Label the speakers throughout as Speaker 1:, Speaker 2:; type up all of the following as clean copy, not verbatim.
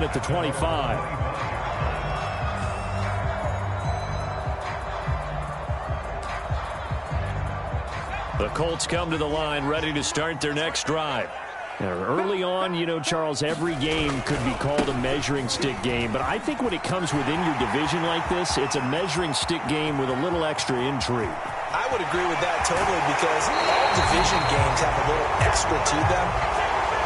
Speaker 1: at the 25. The Colts come to the line ready to start their next drive. Now, early on, you know, Charles, every game could be called a measuring stick game. But I think when it comes within your division like this, it's a measuring stick game with a little extra intrigue.
Speaker 2: I would agree with that totally because all division games have a little extra to them.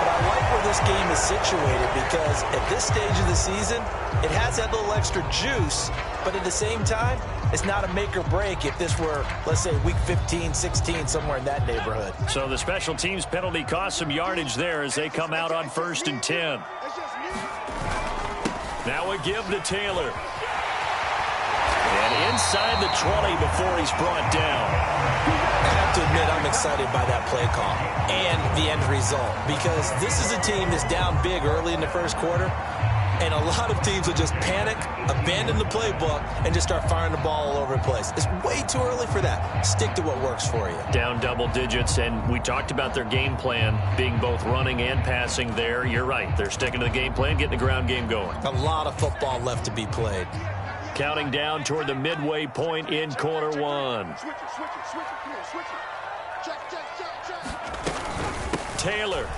Speaker 2: But I like where this game is situated because at this stage of the season, it has that little extra juice. But at the same time, it's not a make or break if this were, let's say, week 15, 16, somewhere in that neighborhood.
Speaker 1: So the special teams penalty cost some yardage there as they come out on 1st and 10. Now a give to Taylor. And inside the 20 before he's brought down.
Speaker 2: I have to admit I'm excited by that play call and the end result because this is a team that's down big early in the first quarter. And a lot of teams will just panic, abandon the playbook, and just start firing the ball all over the place. It's way too early for that. Stick to what works for you.
Speaker 1: Down double digits, and we talked about their game plan being both running and passing there. You're right. They're sticking to the game plan, getting the ground game going.
Speaker 2: A lot of football left to be played.
Speaker 1: Counting down toward the midway point in quarter one. Taylor.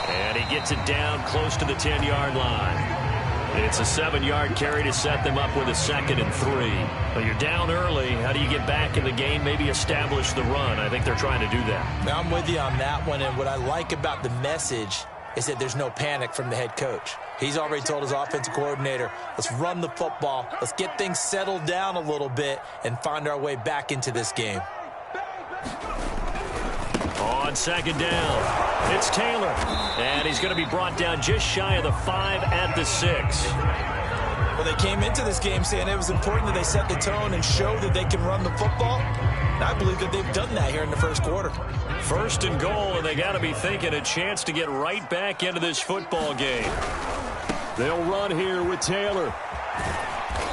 Speaker 1: And he gets it down close to the 10-yard line. It's a 7-yard carry to set them up with a 2nd and 3. But you're down early. How do you get back in the game, maybe establish the run? I think they're trying to do that.
Speaker 2: Now I'm with you on that one, and what I like about the message is that there's no panic from the head coach. He's already told his offensive coordinator, let's run the football, let's get things settled down a little bit and find our way back into this game.
Speaker 1: On 2nd down, it's Taylor. And he's going to be brought down just shy of the 5 at the 6.
Speaker 2: Well, they came into this game saying it was important that they set the tone and show that they can run the football. And I believe that they've done that here in the first quarter.
Speaker 1: 1st and goal, and they got to be thinking a chance to get right back into this football game. They'll run here with Taylor.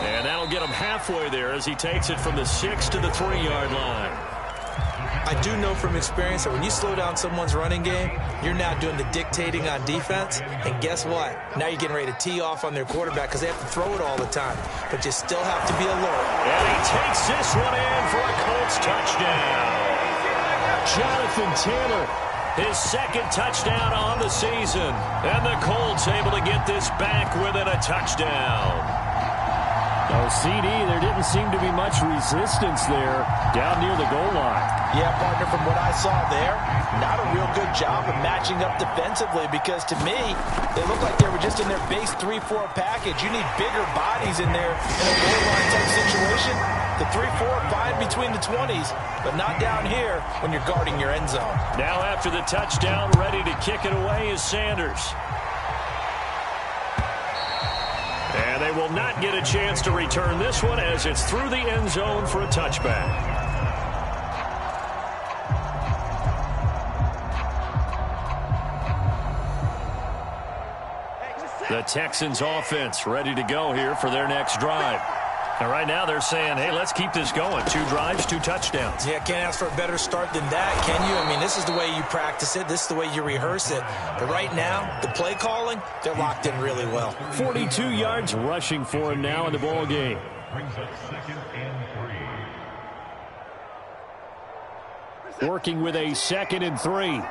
Speaker 1: And that'll get him halfway there as he takes it from the 6 to the 3-yard line.
Speaker 2: I do know from experience that when you slow down someone's running game, you're now doing the dictating on defense. And guess what? Now you're getting ready to tee off on their quarterback because they have to throw it all the time. But you still have to be alert.
Speaker 1: And he takes this one in for a Colts touchdown. Jonathan Taylor, his 2nd touchdown on the season. And the Colts able to get this back within a touchdown. Oh, CD, there didn't seem to be much resistance there down near the goal line.
Speaker 2: Yeah, partner, from what I saw there, not a real good job of matching up defensively because to me, they look like they were just in their base 3-4 package. You need bigger bodies in there in a goal line type situation. The 3-4 fine between the 20s, but not down here when you're guarding your end zone.
Speaker 1: Now after the touchdown, ready to kick it away is Sanders. And they will not get a chance to return this one as it's through the end zone for a touchback. The Texans offense ready to go here for their next drive. And right now they're saying, hey, let's keep this going. 2 drives, 2 touchdowns.
Speaker 2: Yeah, can't ask for a better start than that, can you? I mean, this is the way you practice it. This is the way you rehearse it. But right now, the play calling, they're locked in really well.
Speaker 1: 42 yards rushing for him now in the ball game. Working with a 2nd and 3.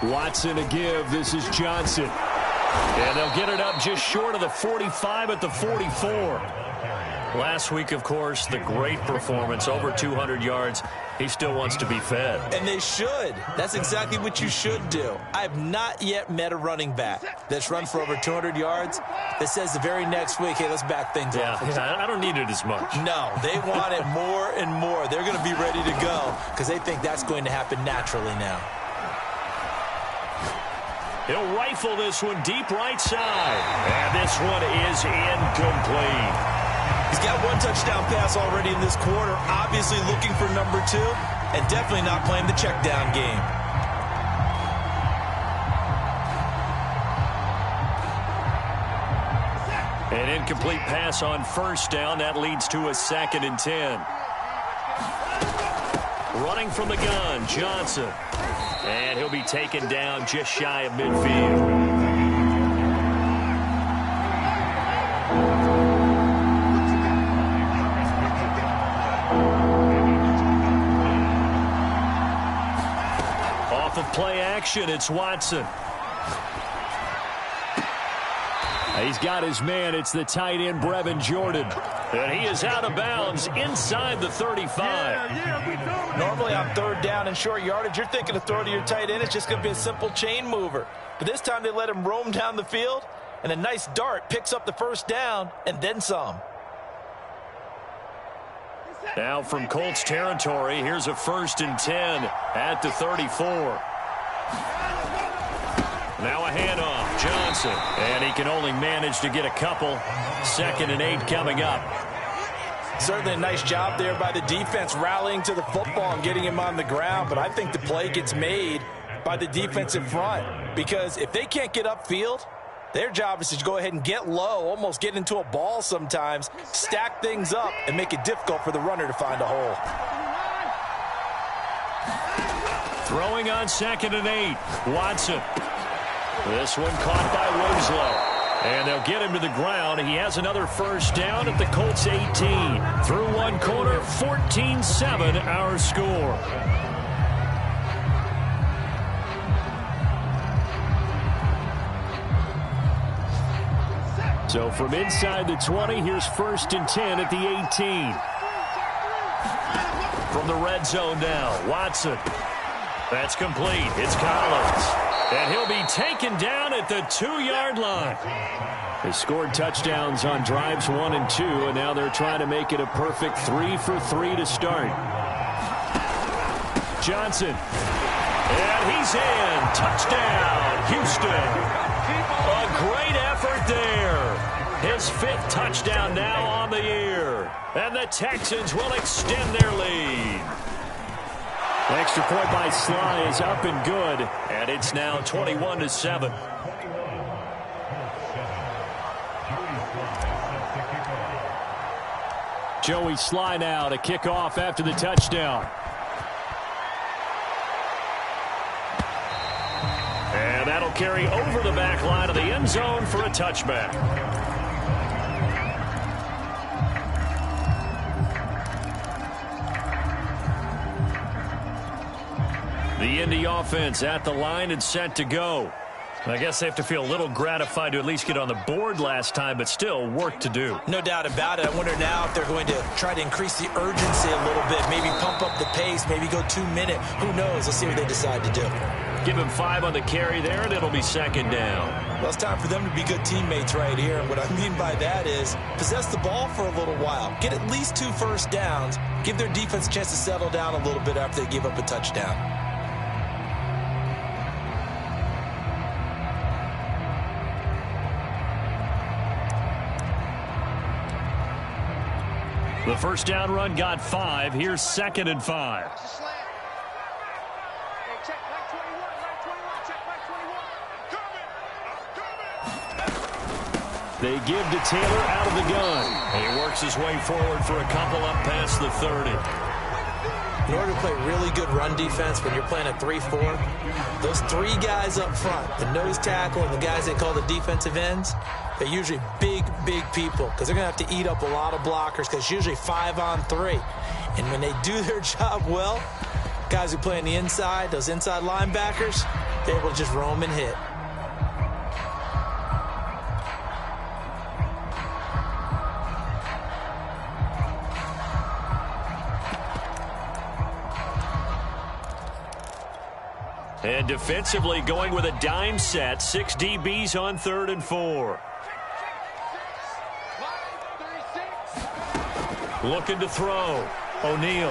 Speaker 1: Watson a give. This is Johnson. And they'll get it up just short of the 45 at the 44. Last week, of course, the great performance, over 200 yards. He still wants to be fed.
Speaker 2: And they should. That's exactly what you should do. I have not yet met a running back that's run for over 200 yards that says the very next week, hey, let's back things up.
Speaker 1: Yeah, I don't need it as much.
Speaker 2: No, they want it more and more. They're going to be ready to go because they think that's going to happen naturally now.
Speaker 1: He'll rifle this one deep right side. And this one is incomplete.
Speaker 2: He's got 1 touchdown pass already in this quarter. Obviously looking for number 2 and definitely not playing the check down game.
Speaker 1: An incomplete pass on 1st down. That leads to a 2nd and 10. Running from the gun, Johnson. And he'll be taken down just shy of midfield. Off of play action, it's Watson. He's got his man. It's the tight end, Brevin Jordan. And he is out of bounds inside the 35.
Speaker 2: Normally on third down and short yardage, you're thinking of throw to your tight end. It's just going to be a simple chain mover. But this time they let him roam down the field, and a nice dart picks up the first down and then some.
Speaker 1: Now from Colts territory, here's a 1st and 10 at the 34. Now a handoff, Johnson, and he can only manage to get a couple. 2nd and 8 coming up.
Speaker 2: Certainly a nice job there by the defense rallying to the football and getting him on the ground, but I think the play gets made by the defensive front because if they can't get upfield, their job is to go ahead and get low, almost get into a ball sometimes, stack things up, and make it difficult for the runner to find a hole.
Speaker 1: Throwing on 2nd and 8, Watson. This one caught by Winslow. And they'll get him to the ground. He has another first down at the Colts 18. Through one corner, 14-7 our score. So from inside the 20, here's 1st and 10 at the 18. From the red zone now, Watson. That's complete. It's Collins. And he'll be taken down at the 2-yard line. They scored touchdowns on drives 1 and 2, and now they're trying to make it a perfect 3 for 3 to start. Johnson. And he's in. Touchdown, Houston. A great effort there. His 5th touchdown now on the year. And the Texans will extend their lead. The extra point by Sly is up and good, and it's now 21-7. Joey Sly now to kick off after the touchdown. And that'll carry over the back line of the end zone for a touchback. The Indy offense at the line and set to go. I guess they have to feel a little gratified to at least get on the board last time, but still work to do.
Speaker 2: No doubt about it. I wonder now if they're going to try to increase the urgency a little bit, maybe pump up the pace, maybe go 2-minute. Who knows? Let's see what they decide to do.
Speaker 1: Give him 5 on the carry there, and it'll be 2nd down.
Speaker 2: Well, it's time for them to be good teammates right here. And what I mean by that is possess the ball for a little while. Get at least 2 first downs. Give their defense a chance to settle down a little bit after they give up a touchdown.
Speaker 1: The first down run got 5. Here's 2nd and 5. They give to Taylor out of the gun. And he works his way forward for a couple up past the 30.
Speaker 2: In order to play really good run defense when you're playing a 3-4, those 3 guys up front, the nose tackle and the guys they call the defensive ends, they're usually big people because they're going to have to eat up a lot of blockers because it's usually 5 on 3. And when they do their job well, guys who play on the inside, those inside linebackers, they're able to just roam and hit.
Speaker 1: And defensively going with a dime set. 6 DBs on 3rd and 4. Looking to throw. O'Neal.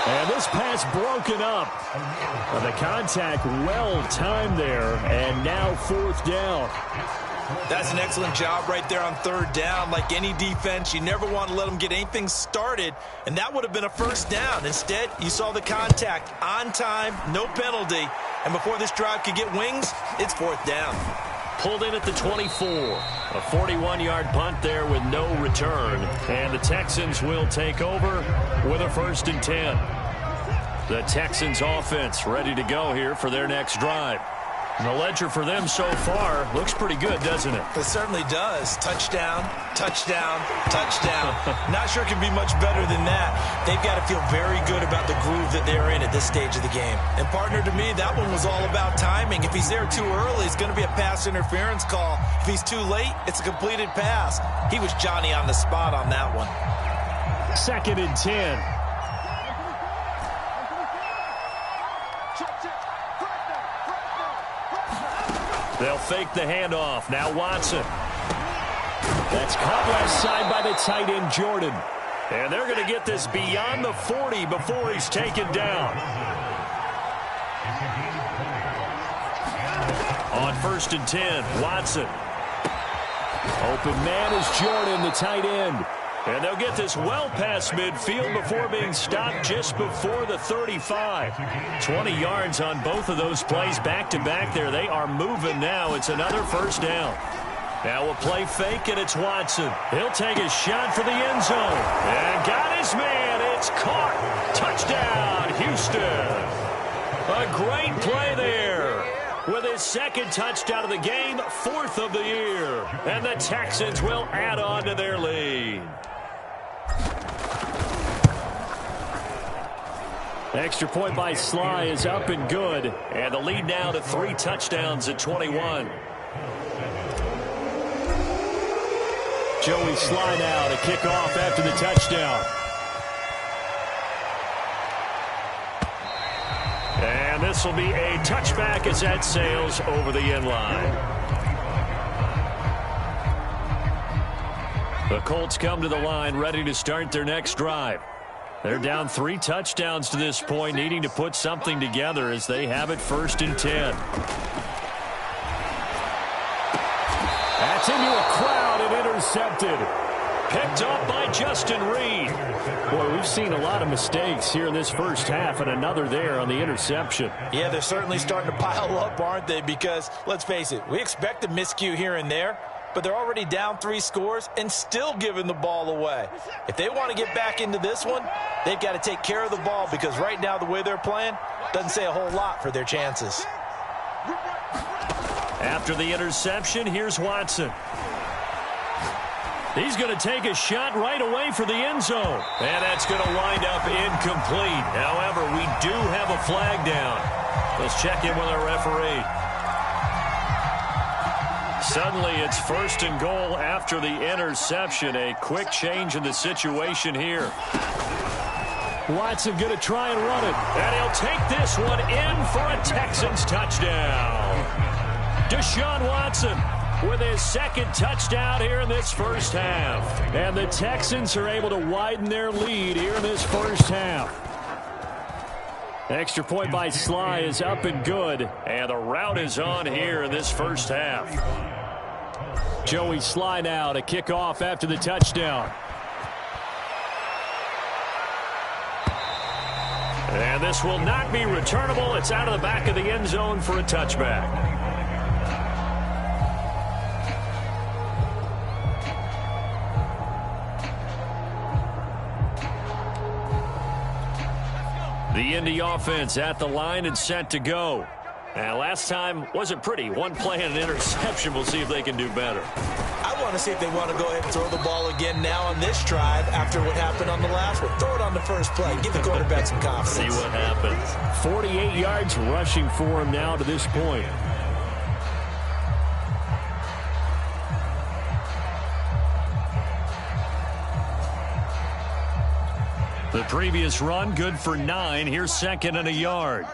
Speaker 1: And this pass broken up. The contact well timed there. And now 4th down.
Speaker 2: That's an excellent job right there on 3rd down. Like any defense, you never want to let them get anything started, and that would have been a first down. Instead, you saw the contact on time, no penalty, and before this drive could get wings, it's 4th down.
Speaker 1: pulled in at the 24. A 41-yard punt there with no return. And the Texans will take over with a 1st and 10. The Texans offense ready to go here for their next drive. And the ledger for them so far looks pretty good, doesn't it?
Speaker 2: It certainly does. Touchdown, touchdown, touchdown. Not sure it can be much better than that. They've got to feel very good about the groove that they're in at this stage of the game. And partner, to me, that one was all about timing. If he's there too early, it's going to be a pass interference call. If he's too late, it's a completed pass. He was Johnny on the spot on that one.
Speaker 1: 2nd and 10. They'll fake the handoff. Now Watson. That's caught left side by the tight end, Jordan. And they're going to get this beyond the 40 before he's taken down. On 1st and 10, Watson. Open man is Jordan, the tight end. And they'll get this well past midfield before being stopped just before the 35. 20 yards on both of those plays back-to-back there. They are moving now. It's another 1st down. Now a play fake, and it's Watson. He'll take a shot for the end zone. And got his man. It's caught. Touchdown, Houston. A great play there. With his 2nd touchdown of the game, 4th of the year. And the Texans will add on to their lead. Extra point by Sly is up and good. And the lead now to 3 touchdowns at 21. Joey Sly now to kick off after the touchdown. And this will be a touchback as that sails over the end line. The Colts come to the line ready to start their next drive. They're down 3 touchdowns to this point, needing to put something together as they have it 1st and 10. That's into a crowd and intercepted. Picked up by Justin Reed. Boy, we've seen a lot of mistakes here in this first half, and another there on the interception.
Speaker 2: Yeah, they're certainly starting to pile up, aren't they? Because, let's face it, we expect a miscue here and there, but they're already down 3 scores and still giving the ball away. If they want to get back into this one, they've got to take care of the ball, because right now the way they're playing doesn't say a whole lot for their chances.
Speaker 1: After the interception, here's Watson. He's going to take a shot right away for the end zone. And that's going to wind up incomplete. However, we do have a flag down. Let's check in with our referee. Suddenly, it's 1st and goal after the interception. A quick change in the situation here. Watson going to try and run it. And he'll take this one in for a Texans touchdown. Deshaun Watson with his 2nd touchdown here in this first half. And the Texans are able to widen their lead here in this first half. Extra point by Sly is up and good. And the route is on here in this first half. Joey Sly now to kick off after the touchdown. And this will not be returnable. It's out of the back of the end zone for a touchback. The Indy offense at the line and set to go. Now, last time wasn't pretty. One play and an interception. We'll see if they can do better.
Speaker 2: I want to see if they want to go ahead and throw the ball again now on this drive after what happened on the last one. Throw it on the first play. Give the quarterback some confidence.
Speaker 1: See what happens. 48 yards rushing for him now to this point. The previous run, good for 9. Here's 2nd and a yard.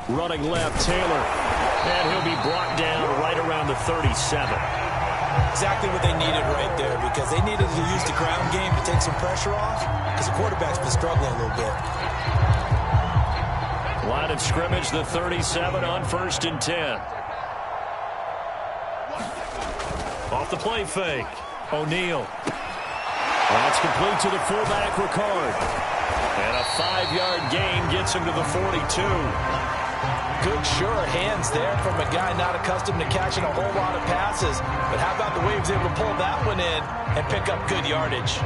Speaker 1: Running left, Taylor. And he'll be brought down right around the 37.
Speaker 2: Exactly what they needed right there, because they needed to use the ground game to take some pressure off, because the quarterback's been struggling a little bit.
Speaker 1: Line of scrimmage, the 37 on 1st and 10. Off the play fake. O'Neal. That's complete to the fullback, Ricard. And a 5-yard gain gets him to the 42.
Speaker 2: Good, sure hands there from a guy not accustomed to catching a whole lot of passes. But how about the way he was able to pull that one in and pick up good yardage?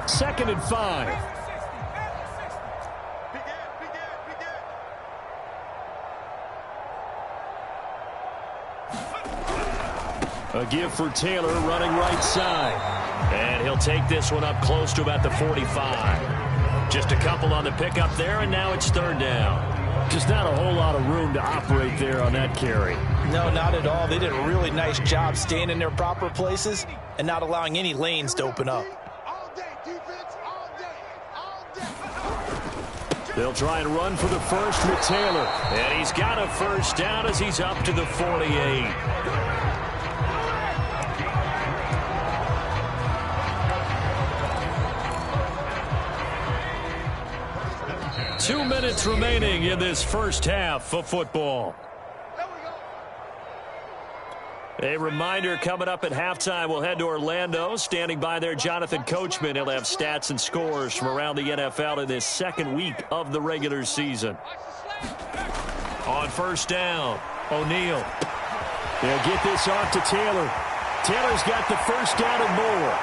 Speaker 1: Second and 5. A give for Taylor running right side. And he'll take this one up close to about the 45. Just a couple on the pickup there, and now it's third down. Just not a whole lot of room to operate there on that carry.
Speaker 2: No, not at all. They did a really nice job staying in their proper places and not allowing any lanes to open up.
Speaker 1: They'll try and run for the first with Taylor. And he's got a first down as he's up to the 48. 2 minutes remaining in this first half of football. A reminder coming up at halftime, we'll head to Orlando. Standing by there, Jonathan Coachman. He'll have stats and scores from around the NFL in this second week of the regular season. On first down, O'Neal. They'll get this off to Taylor. Taylor's got the first down and more.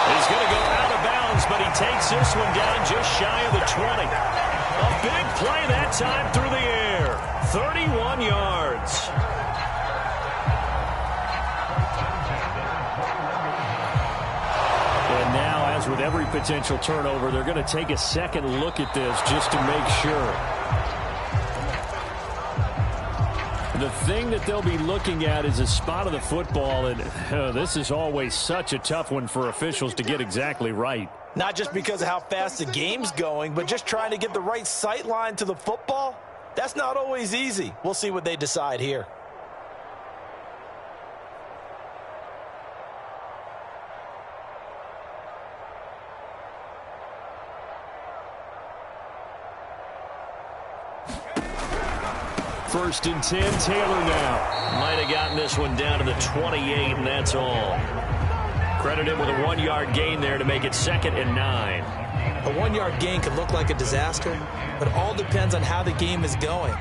Speaker 1: He's going to go out of bounds, but he takes this one down just shy of the 20. A big play that time through the air. 31 yards. And now, as with every potential turnover, they're going to take a second look at this just to make sure. The thing that they'll be looking at is a spot of the football, and this is always such a tough one for officials to get exactly right.
Speaker 2: Not just because of how fast the game's going, but just trying to get the right sight line to the football. That's not always easy. We'll see what they decide here.
Speaker 1: First and 10, Taylor now. Might have gotten this one down to the 28, and that's all. Credit him with a 1-yard gain there to make it second and 9.
Speaker 2: A 1-yard gain can look like a disaster, but it all depends on how the game is going.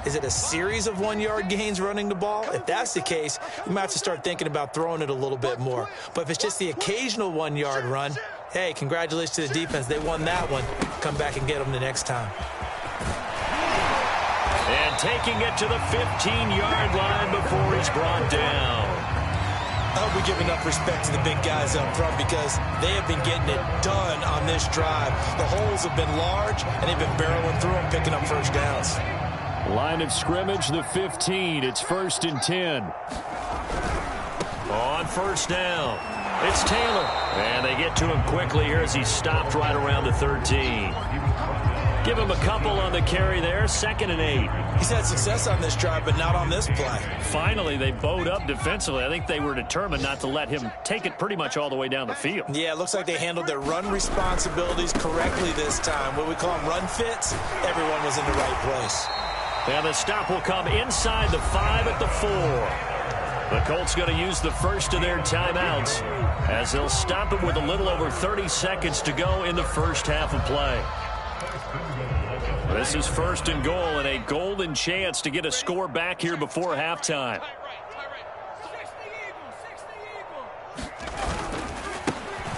Speaker 2: Is it a series of 1-yard gains running the ball? If that's the case, you might have to start thinking about throwing it a little bit more. But if it's just the occasional 1-yard run, hey, congratulations to the defense. They won that one. Come back and get them the next time.
Speaker 1: And taking it to the 15-yard line before he's brought down.
Speaker 2: I hope we give enough respect to the big guys up front because they have been getting it done on this drive. The holes have been large, and they've been barreling through them, picking up first downs.
Speaker 1: Line of scrimmage, the 15. It's first and 10. On first down, it's Taylor. And they get to him quickly here as he's stopped right around the 13. Give him a couple on the carry there, second and 8.
Speaker 2: He's had success on this drive, but not on this play.
Speaker 1: Finally, they bowed up defensively. I think they were determined not to let him take it pretty much all the way down the field.
Speaker 2: Yeah, it looks like they handled their run responsibilities correctly this time. What we call them run fits, everyone was in the right place.
Speaker 1: And the stop will come inside the 5 at the 4. The Colts going to use the first of their timeouts as they'll stop it with a little over 30 seconds to go in the first half of play. This is first and goal and a golden chance to get a score back here before halftime.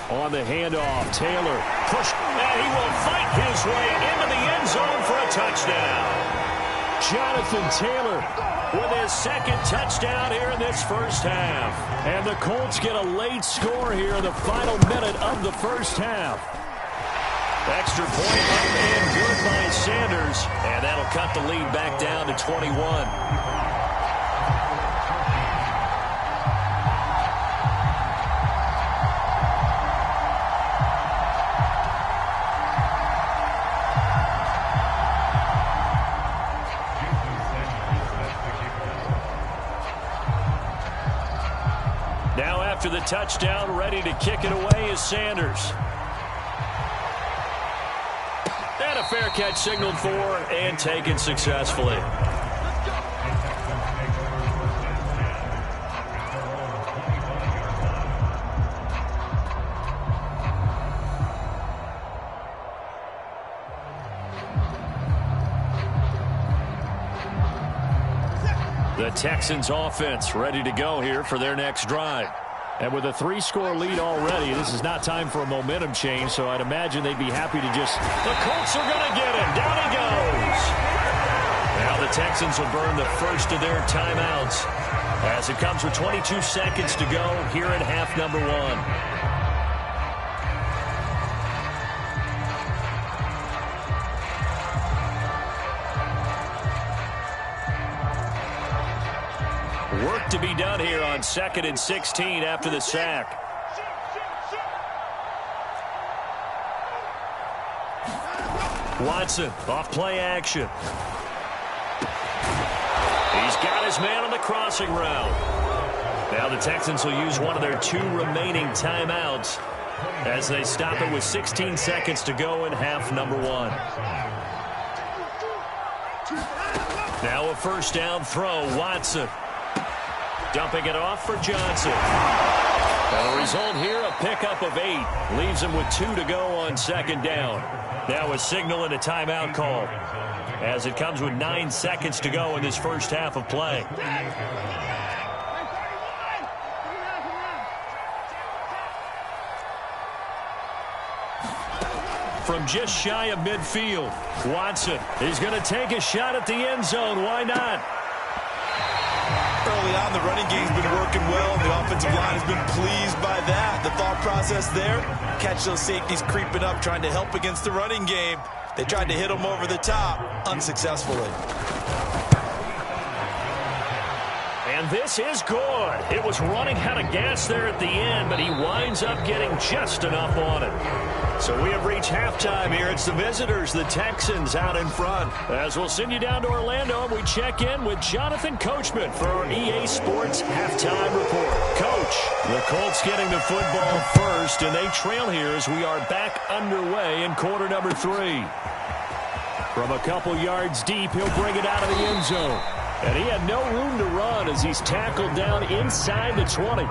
Speaker 1: On the handoff, Taylor pushed, and he will fight his way into the end zone for a touchdown. Jonathan Taylor with his second touchdown here in this first half. And the Colts get a late score here in the final minute of the first half. Extra point up and good by Sanders. And that'll cut the lead back down to 21. Now after the touchdown, ready to kick it away is Sanders. And a fair catch signaled for and taken successfully. The Texans offense ready to go here for their next drive. And with a 3-score lead already, this is not time for a momentum change, so I'd imagine they'd be happy to just... The Colts are going to get him. Down he goes. Now the Texans will burn the first of their timeouts as it comes with 22 seconds to go here in half number 1. Work to be done here on 2nd and 16 after the sack. Watson off play action. He's got his man on the crossing route. Now the Texans will use one of their 2 remaining timeouts as they stop it with 16 seconds to go in half number 1. Now a first down throw. Watson dumping it off for Johnson. And the result here, a pickup of 8. Leaves him with 2 to go on 2nd down. Now a signal and a timeout call as it comes with 9 seconds to go in this first half of play. From just shy of midfield, Watson is going to take a shot at the end zone. Why not?
Speaker 2: Early on, the running game's been working well, and the offensive line has been pleased by that. The thought process there, catch those safeties creeping up, trying to help against the running game. They tried to hit them over the top, unsuccessfully.
Speaker 1: And this is good. It was running out of gas there at the end, but he winds up getting just enough on it. So we have reached halftime here. It's the visitors, the Texans, out in front. As we'll send you down to Orlando, and we check in with Jonathan Coachman for our EA Sports Halftime Report. Coach, the Colts getting the football first, and they trail here as we are back underway in quarter number 3. From a couple yards deep, he'll bring it out of the end zone. And he had no room to run as he's tackled down inside the 20.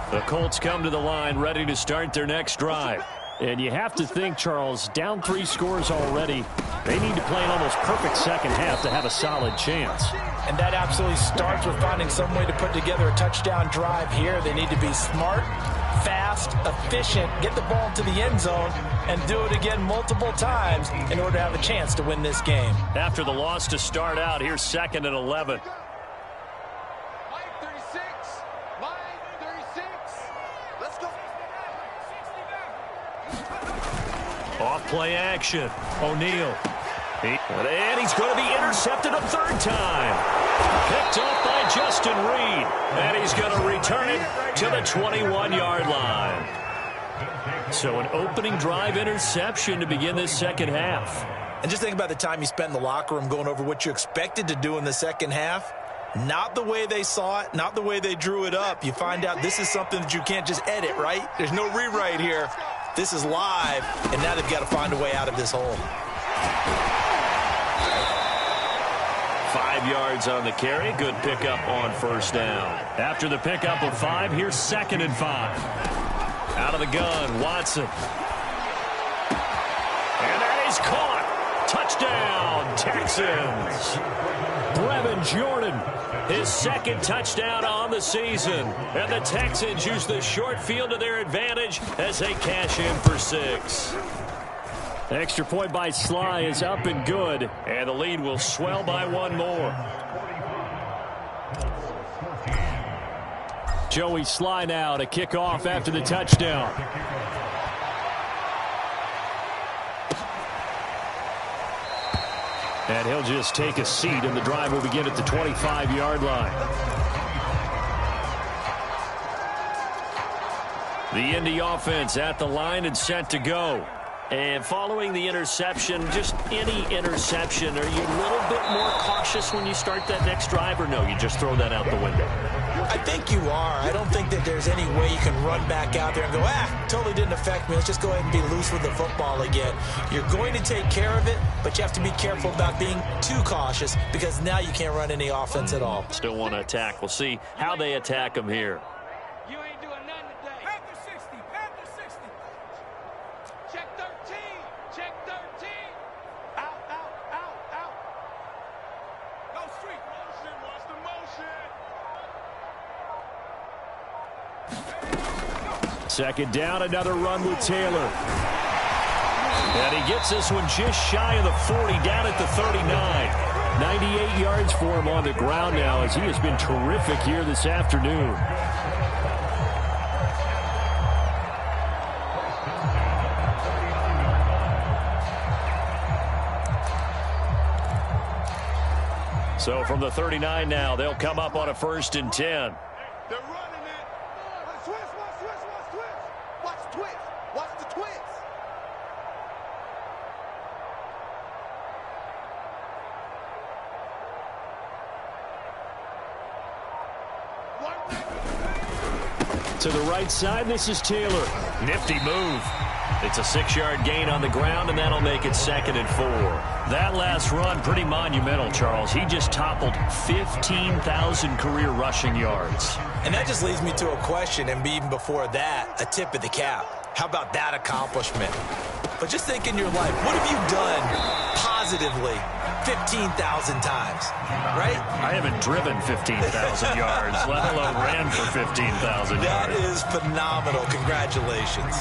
Speaker 1: The Colts come to the line ready to start their next drive. And you have to think, Charles, down 3 scores already. They need to play an almost perfect second half to have a solid chance.
Speaker 2: And that absolutely starts with finding some way to put together a touchdown drive here. They need to be smart, fast, efficient, get the ball to the end zone, and do it again multiple times in order to have a chance to win this game.
Speaker 1: After the loss to start out, here's 2nd and 11. Off play action. O'Neal. And he's going to be intercepted a 3rd time. Picked off by Justin Reed. And he's going to return it to the 21-yard line. So an opening drive interception to begin this second half.
Speaker 2: And just think about the time you spent in the locker room going over what you expected to do in the second half. Not the way they saw it, not the way they drew it up. You find out this is something that you can't just edit, right? There's no rewrite here. This is live, and now they've got to find a way out of this hole.
Speaker 1: 5 yards on the carry. Good pickup on first down. After the pickup of 5, here's 2nd and 5. Out of the gun, Watson. And that is caught. Touchdown, Texans. Brevin Jordan, his 2nd touchdown on the season. And the Texans use the short field to their advantage as they cash in for 6. Extra point by Sly is up and good. And the lead will swell by 1 more. Joey Sly now to kick off after the touchdown. And he'll just take a seat, and the drive will begin at the 25-yard line. The Indy offense at the line and set to go. And following the interception, just any interception, are you a little bit more cautious when you start that next drive, or no, you just throw that out the window?
Speaker 2: I think you are. I don't think that there's any way you can run back out there and go, totally didn't affect me. Let's just go ahead and be loose with the football again. You're going to take care of it, but you have to be careful about being too cautious because now you can't run any offense at all.
Speaker 1: Still want to attack. We'll see how they attack them here.
Speaker 3: You ain't doing nothing today. Panther 60, Panther 60. Check 13. Check 13. Out, out, out, out. No street motion. Watch the motion.
Speaker 1: Second down, another run with Taylor. And he gets this one just shy of the 40, down at the 39. 98 yards for him on the ground now, as he has been terrific here this afternoon. So from the 39 now, they'll come up on a 1st and 10.
Speaker 3: They're running it. Watch twist, watch twist, watch twist. Watch twist. Watch the twist.
Speaker 1: To the right side, this is Taylor. Nifty move. It's a 6-yard gain on the ground, and that'll make it 2nd and 4. That last run, pretty monumental, Charles. He just toppled 15,000 career rushing yards.
Speaker 2: And that just leads me to a question, and even before that, a tip of the cap. How about that accomplishment? But just think in your life, what have you done positively 15,000 times, right?
Speaker 1: I haven't driven 15,000 yards, let alone ran for 15,000 yards.
Speaker 2: That is phenomenal. Congratulations.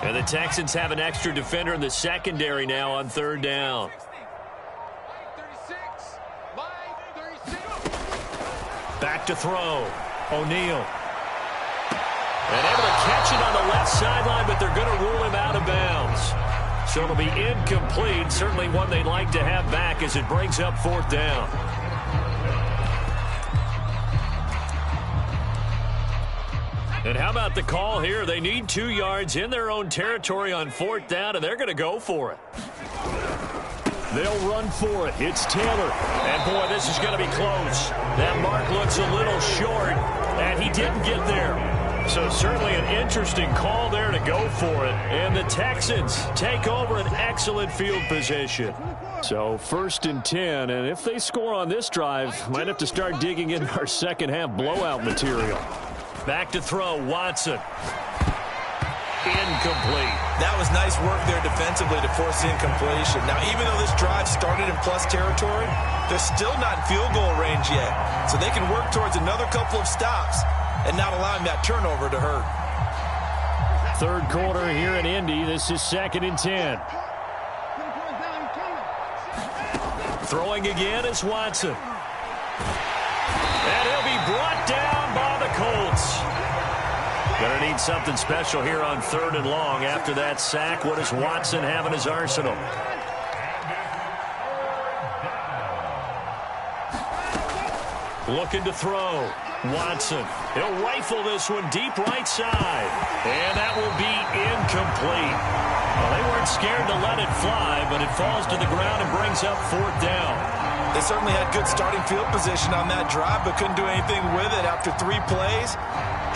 Speaker 1: And the Texans have an extra defender in the secondary now on 3rd down.
Speaker 3: 36.
Speaker 1: Back to throw. O'Neal. And able to catch it on the left sideline, but they're going to rule him out of bounds. So it'll be incomplete. Certainly one they'd like to have back as it brings up 4th down. And how about the call here? They need 2 yards in their own territory on 4th down, and they're going to go for it. They'll run for it. It's Taylor. And, boy, this is going to be close. That mark looks a little short, and he didn't get there. So certainly an interesting call there to go for it. And the Texans take over an excellent field position. So 1st and 10, and if they score on this drive, might have to start digging in our second-half blowout material. Back to throw, Watson. Incomplete.
Speaker 2: That was nice work there defensively to force incompletion. Now, even though this drive started in plus territory, they're still not in field goal range yet. So they can work towards another couple of stops and not allowing that turnover to hurt.
Speaker 1: 3rd quarter here in Indy. This is 2nd and 10. Throwing again is Watson. And he'll be brought down by the Colts. Gonna need something special here on 3rd and long. After that sack, what does Watson have in his arsenal? Looking to throw. Watson. He'll rifle this one deep right side. And that will be incomplete. Well, they weren't scared to let it fly, but it falls to the ground and brings up 4th down.
Speaker 2: They certainly had good starting field position on that drive, but couldn't do anything with it after 3 plays.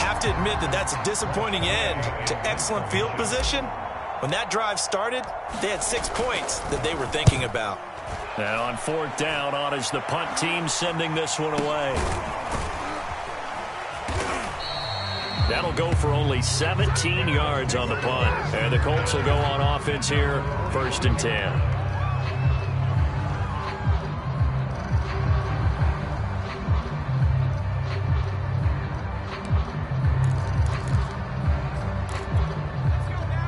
Speaker 2: Have to admit that that's a disappointing end to excellent field position. When that drive started, they had 6 points that they were thinking about.
Speaker 1: Now on 4th down, on is the punt team sending this one away. That'll go for only 17 yards on the punt. And the Colts will go on offense here, 1st and 10.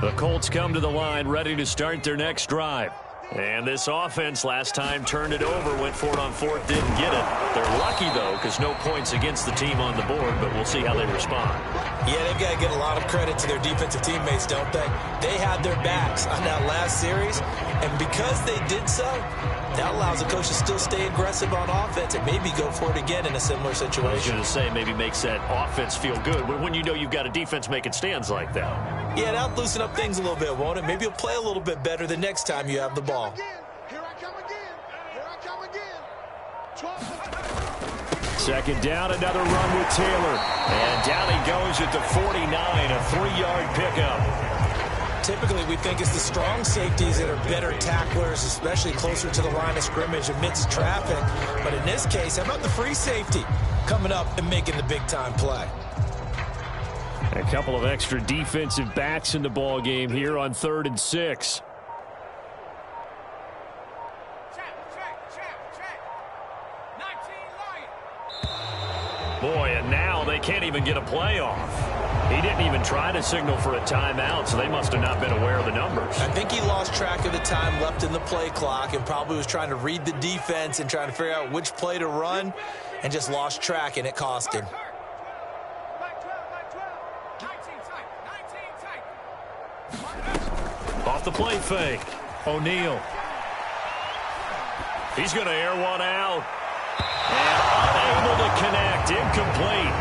Speaker 1: The Colts come to the line, ready to start their next drive. And this offense last time turned it over, went for it on 4th, didn't get it. They're lucky, though, because no points against the team on the board, but we'll see how they respond.
Speaker 2: Yeah, they've got to get a lot of credit to their defensive teammates, don't they? They had their backs on that last series, and because they did so, that allows the coach to still stay aggressive on offense and maybe go for it again in a similar situation.
Speaker 1: I was going to say, maybe makes that offense feel good, but when you know you've got a defense making stands like that.
Speaker 2: Yeah, that'll loosen up things a little bit, won't it? Maybe you'll play a little bit better the next time you have the ball.
Speaker 3: Here I come again. Here I come again.
Speaker 1: 2nd down, another run with Taylor. And down he goes at the 49, a 3-yard pickup.
Speaker 2: Typically, we think it's the strong safeties that are better tacklers, especially closer to the line of scrimmage amidst traffic. But in this case, how about the free safety coming up and making the big-time play?
Speaker 1: A couple of extra defensive backs in the ball game here on 3rd and 6. Boy, and now they can't even get a play off. He didn't even try to signal for a timeout, so they must have not been aware of the numbers.
Speaker 2: I think he lost track of the time left in the play clock and probably was trying to read the defense and trying to figure out which play to run and just lost track, and it cost him.
Speaker 1: Off the play fake. O'Neal. He's going to air one out. And unable to connect. Incomplete.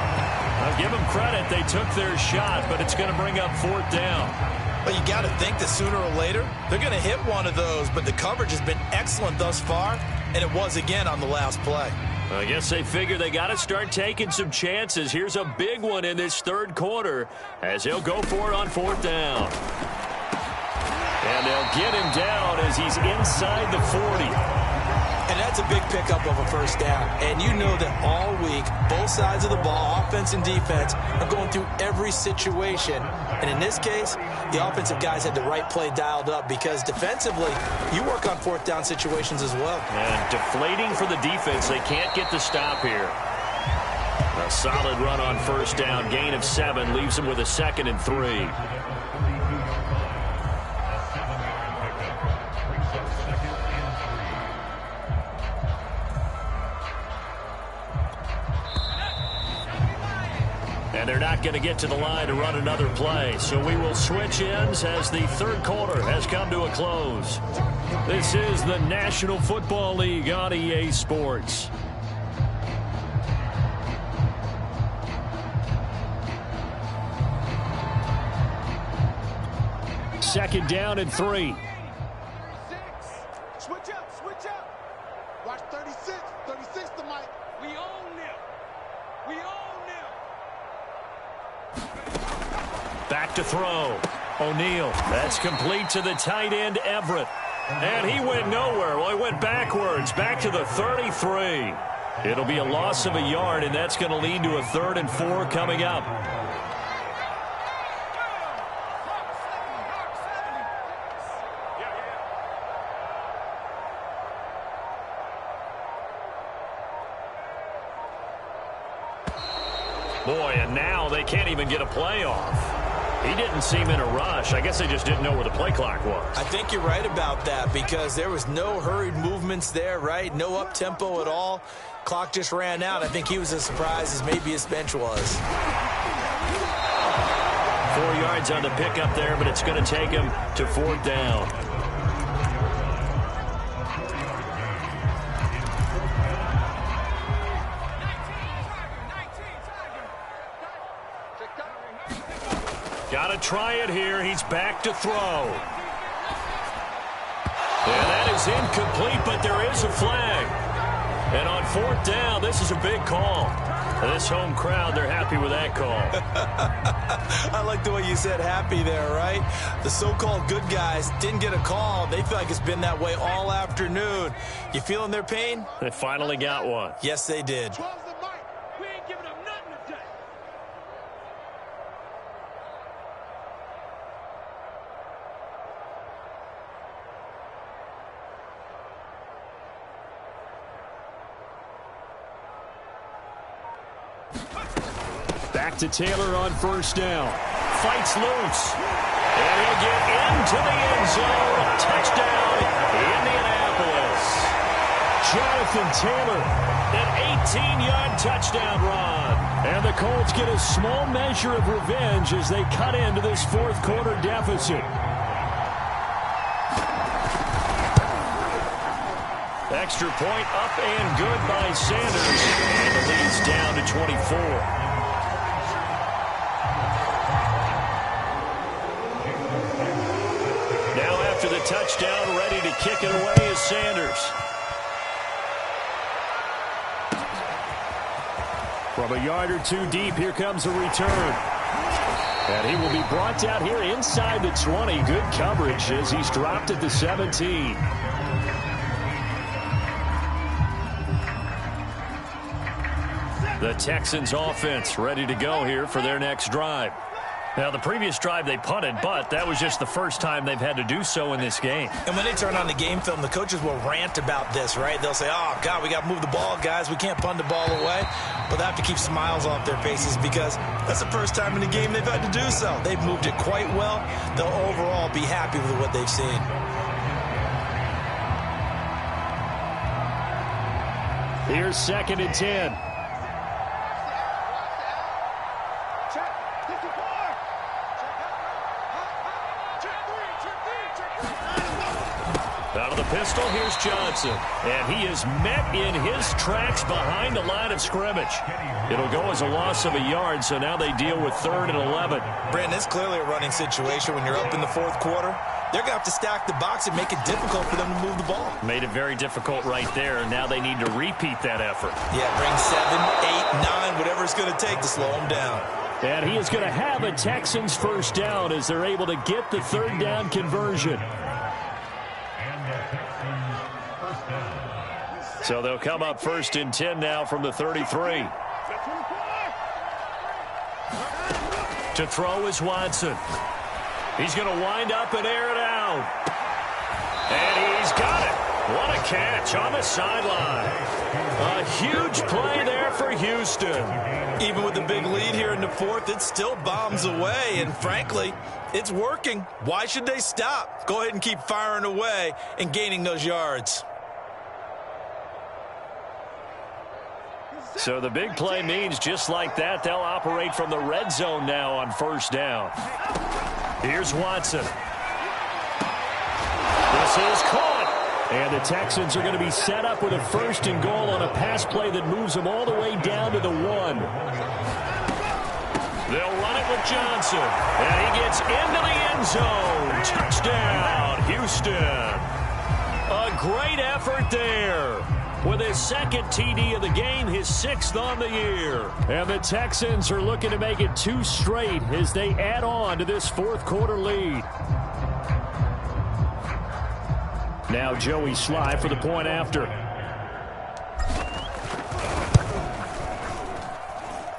Speaker 1: I'll give them credit. They took their shot, but it's going to bring up 4th down.
Speaker 2: Well, you got to think that sooner or later they're going to hit one of those, but the coverage has been excellent thus far, and it was again on the last play.
Speaker 1: I guess they figure they got to start taking some chances. Here's a big one in this 3rd quarter as he'll go for it on 4th down. And they'll get him down as he's inside the 40.
Speaker 2: And that's a big pickup of a first down. And you know that all week, both sides of the ball, offense and defense, are going through every situation. And in this case, the offensive guys had the right play dialed up because defensively, you work on 4th down situations as well.
Speaker 1: And deflating for the defense. They can't get the stop here. A solid run on 1st down. Gain of 7 leaves them with a 2nd and 3. And they're not going to get to the line to run another play. So we will switch ends as the 3rd quarter has come to a close. This is the National Football League on EA Sports. Second down and 3.
Speaker 3: Switch up, switch up. Watch 36, 36 to Mike. We own them. We own them.
Speaker 1: Back to throw. O'Neal. That's complete to the tight end, Everett. And he went nowhere. Well, he went backwards. Back to the 33. It'll be a loss of a yard, and that's going to lead to a 3rd and 4 coming up. Boy, and now they can't even get a play off. He didn't seem in a rush. I guess they just didn't know where the play clock was.
Speaker 2: I think you're right about that because there was no hurried movements there, right? No up-tempo at all. Clock just ran out. I think he was as surprised as maybe his bench was.
Speaker 1: 4 yards on the pickup there, but it's going to take him to 4th down. Got to try it here. He's back to throw. And that is incomplete, but there is a flag. And on 4th down, this is a big call. This home crowd, they're happy with that call.
Speaker 2: I like the way you said happy there, right? The so-called good guys didn't get a call. They feel like it's been that way all afternoon. You feeling their pain?
Speaker 1: They finally got one.
Speaker 2: Yes, they did.
Speaker 3: 12's the Mike. We ain't giving them nothing today.
Speaker 1: Back to Taylor on 1st down. Fights loose. And he'll get into the end zone. Touchdown, Indianapolis. Jonathan Taylor, an 18-yard touchdown run. And the Colts get a small measure of revenge as they cut into this 4th quarter deficit. Extra point up and good by Sanders. And the lead's down to 24. After the touchdown, ready to kick it away is Sanders. From a yard or 2 deep, here comes a return. And he will be brought down here inside the 20. Good coverage as he's dropped at the 17. The Texans offense ready to go here for their next drive. Now, the previous drive they punted, but that was just the first time they've had to do so in this game.
Speaker 2: And when they turn on the game film, the coaches will rant about this, right? They'll say, oh, God, we got to move the ball, guys. We can't punt the ball away. But they have to keep smiles off their faces because that's the first time in the game they've had to do so. They've moved it quite well. They'll overall be happy with what they've seen.
Speaker 1: Here's 2nd and 10. Out of the pistol, here's Johnson. And he is met in his tracks behind the line of scrimmage. It'll go as a loss of a yard, so now they deal with 3rd and 11.
Speaker 2: Brandon, it's clearly a running situation when you're up in the 4th quarter. They're going to have to stack the box and make it difficult for them to move the ball.
Speaker 1: Made it very difficult right there. Now they need to repeat that effort.
Speaker 2: Yeah, bring 7, 8, 9, whatever it's going to take to slow them down.
Speaker 1: And he is going to have a Texans first down as they're able to get the 3rd down conversion. So they'll come up 1st and 10 now from the 33. To throw is Watson. He's going to wind up and air it out. And he's got it. What a catch on the sideline. A huge play there for Houston.
Speaker 2: Even with the big lead here in the 4th, it still bombs away. And frankly, it's working. Why should they stop? Go ahead and keep firing away and gaining those yards.
Speaker 1: So the big play means just like that, they'll operate from the red zone now on 1st down. Here's Watson. This is caught. And the Texans are going to be set up with a 1st and goal on a pass play that moves them all the way down to the 1. They'll run it with Johnson. And he gets into the end zone. Touchdown, Houston. A great effort there. With his 2nd TD of the game, his 6th on the year. And the Texans are looking to make it 2 straight as they add on to this 4th quarter lead. Now Joey Sly for the point after.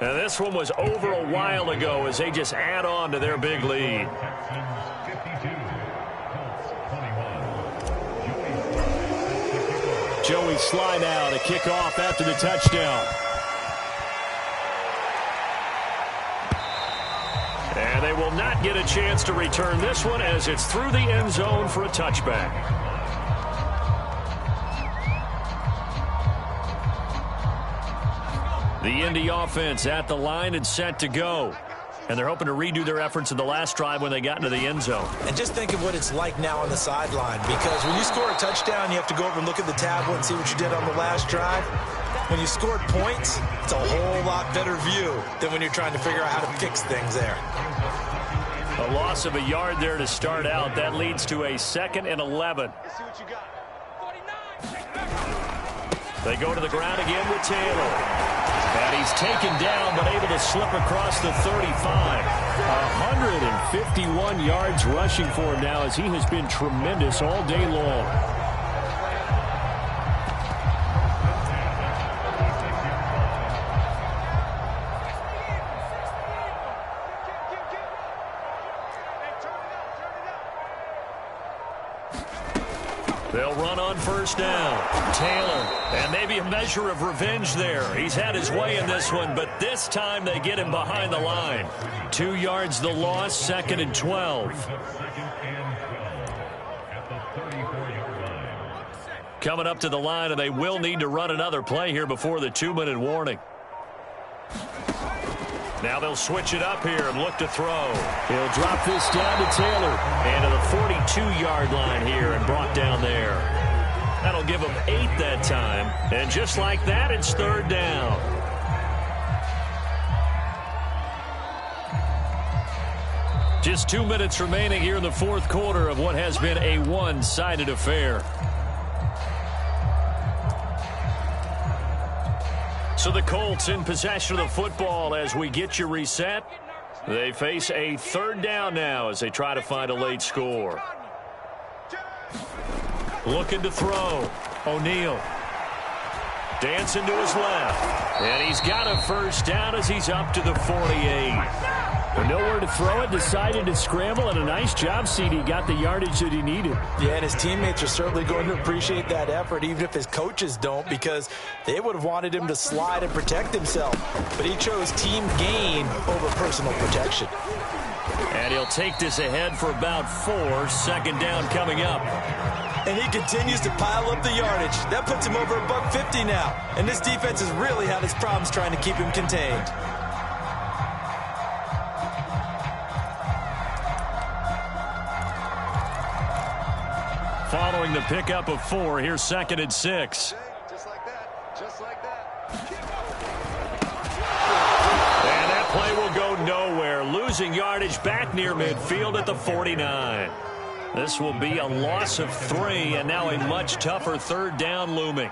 Speaker 1: And this one was over a while ago as they just add on to their big lead. Joey Sly now to kick off after the touchdown. And they will not get a chance to return this one as it's through the end zone for a touchback. The Indy offense at the line and set to go. And they're hoping to redo their efforts in the last drive when they got into the end zone.
Speaker 2: And just think of what it's like now on the sideline, because when you score a touchdown, you have to go over and look at the tablet and see what you did on the last drive. When you scored points, it's a whole lot better view than when you're trying to figure out how to fix things there.
Speaker 1: A loss of a yard there to start out. That leads to a 2nd and 11. They go to the ground again with Taylor. And he's taken down, but able to slip across the 35. 151 yards rushing for him now as he has been tremendous all day long. They'll run on 1st down. Taylor, and maybe a measure of revenge there. He's had his way in this one, but this time they get him behind the line. 2 yards the loss, 2nd and 12. Coming up to the line, and they will need to run another play here before the 2-minute warning. Now they'll switch it up here and look to throw. He'll drop this down to Taylor. And to the 42-yard line here and brought down there. That'll give him 8 that time. And just like that, it's 3rd down. Just 2 minutes remaining here in the 4th quarter of what has been a one-sided affair. So the Colts in possession of the football as we get you reset. They face a 3rd down now as they try to find a late score. Looking to throw. O'Neal. Dancing to his left. And he's got a 1st down as he's up to the 48. With nowhere to throw it, decided to scramble, and a nice job, CD. Got the yardage that he needed.
Speaker 2: Yeah, and his teammates are certainly going to appreciate that effort, even if his coaches don't, because they would have wanted him to slide and protect himself. But he chose team gain over personal protection.
Speaker 1: And he'll take this ahead for about 4. Second down coming up.
Speaker 2: And he continues to pile up the yardage. That puts him over $150 now. And this defense has really had its problems trying to keep him contained.
Speaker 1: Following the pickup of 4, here's 2nd and 6.
Speaker 3: Just like that. Just like that.
Speaker 1: And that play will go nowhere. Losing yardage back near midfield at the 49. This will be a loss of 3, and now a much tougher 3rd down looming.